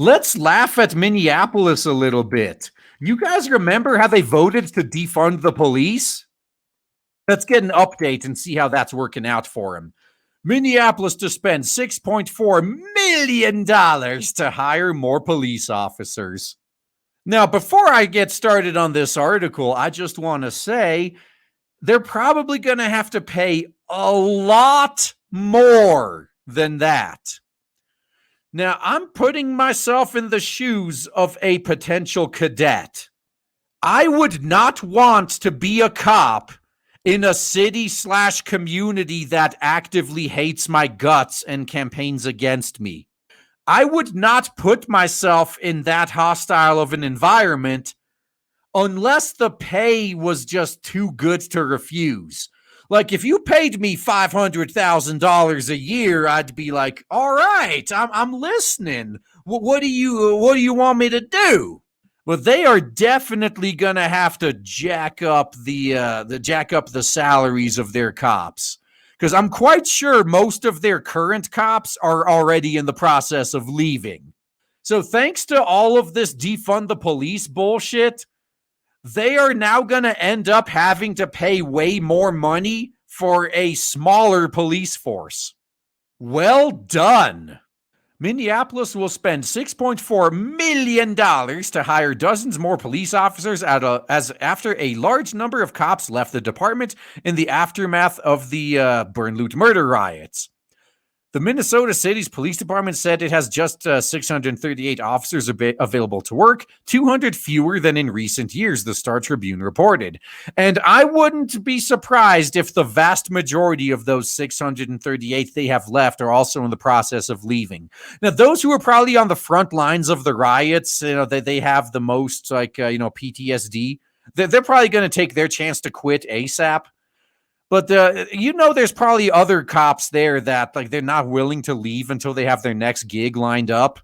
Let's laugh at Minneapolis a little bit. You guys remember how they voted to defund the police? Let's get an update and see how that's working out for him. Minneapolis to spend $6.4 million to hire more police officers. Now, before I get started on this article, I just want to say they're probably going to have to pay a lot more than that. Now, I'm putting myself in the shoes of a potential cadet. I would not want to be a cop in a city/community that actively hates my guts and campaigns against me. I would not put myself in that hostile of an environment unless the pay was just too good to refuse. Like, if you paid me $500,000 a year, I'd be like, all right, I'm listening. What do you want me to do? But they are definitely gonna have to jack up the salaries of their cops, because I'm quite sure most of their current cops are already in the process of leaving. So thanks to all of this defund the police bullshit, they are now gonna end up having to pay way more money for a smaller police force. Well done. Minneapolis will spend $6.4 million to hire dozens more police officers after a large number of cops left the department in the aftermath of the burn, loot, murder riots. The Minnesota City's police department said it has just 638 officers available to work, 200 fewer than in recent years, the Star Tribune reported. And I wouldn't be surprised if the vast majority of those 638 they have left are also in the process of leaving. Now, those who are probably on the front lines of the riots, they have the most PTSD. They're probably going to take their chance to quit ASAP. But there's probably other cops there that they're not willing to leave until they have their next gig lined up.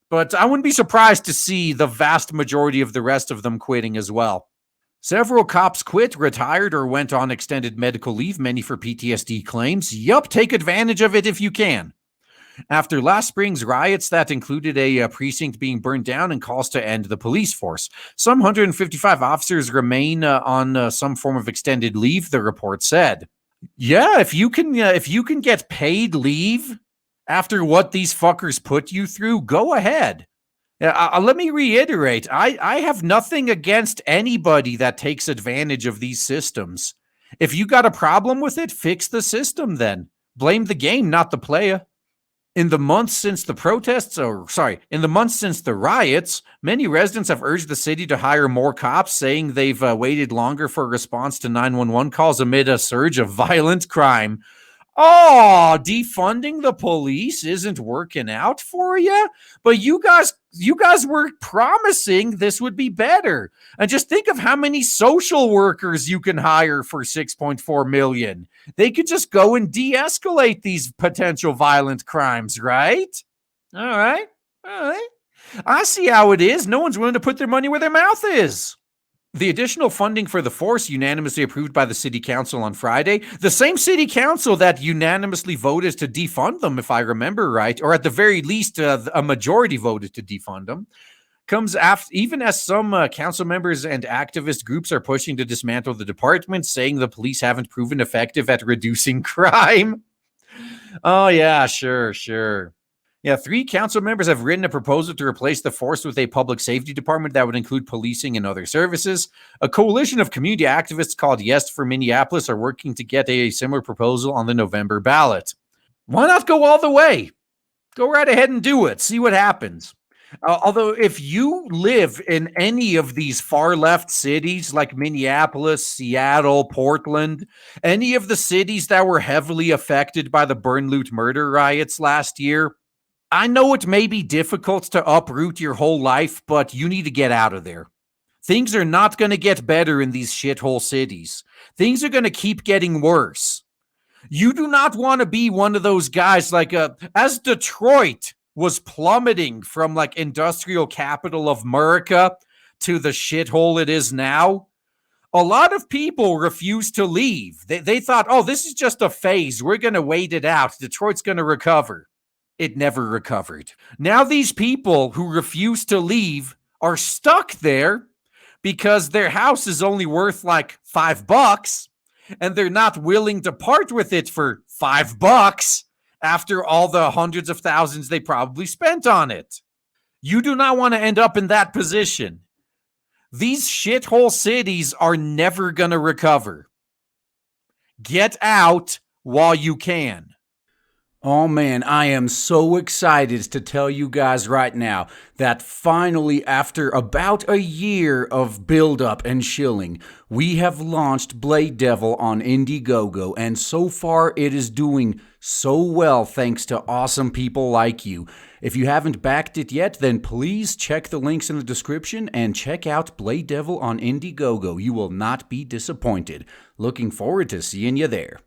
But I wouldn't be surprised to see the vast majority of the rest of them quitting as well. Several cops quit, retired, or went on extended medical leave, many for PTSD claims. Yup, take advantage of it if you can. After last spring's riots that included a precinct being burned down and calls to end the police force, some 155 officers remain on some form of extended leave, the report said. Yeah, if you can get paid leave after what these fuckers put you through, go ahead. Let me reiterate, I have nothing against anybody that takes advantage of these systems. If you got a problem with it, fix the system then. Blame the game, not the player. In the months since the riots, many residents have urged the city to hire more cops, saying they've waited longer for a response to 911 calls amid a surge of violent crime. Oh, defunding the police isn't working out for you? But you guys were promising this would be better. And just think of how many social workers you can hire for $6.4 million. They could just go and de-escalate these potential violent crimes, right? All right. I see how it is. No one's willing to put their money where their mouth is. The additional funding for the force unanimously approved by the city council on Friday, the same city council that unanimously voted to defund them, if I remember right, or at the very least, a majority voted to defund them, comes after, even as some council members and activist groups are pushing to dismantle the department, saying the police haven't proven effective at reducing crime. Oh, yeah, sure. Yeah, 3 council members have written a proposal to replace the force with a public safety department that would include policing and other services. A coalition of community activists called Yes for Minneapolis are working to get a similar proposal on the November ballot. Why not go all the way? Go right ahead and do it. See what happens. Although if you live in any of these far left cities like Minneapolis, Seattle, Portland, any of the cities that were heavily affected by the burn, loot, murder riots last year, I know it may be difficult to uproot your whole life, but you need to get out of there. Things are not going to get better in these shithole cities. Things are going to keep getting worse. You do not want to be one of those guys as Detroit was plummeting from industrial capital of America to the shithole it is now. A lot of people refused to leave. They thought, oh, this is just a phase. We're going to wait it out. Detroit's going to recover. it never recovered. Now these people who refuse to leave are stuck there because their house is only worth like $5 and they're not willing to part with it for $5 after all the hundreds of thousands they probably spent on it. You do not want to end up in that position. These shithole cities are never going to recover. Get out while you can. Oh man, I am so excited to tell you guys right now that finally, after about a year of build-up and shilling, we have launched Blade Devil on Indiegogo, and so far it is doing so well thanks to awesome people like you. If you haven't backed it yet, then please check the links in the description and check out Blade Devil on Indiegogo. You will not be disappointed. Looking forward to seeing you there.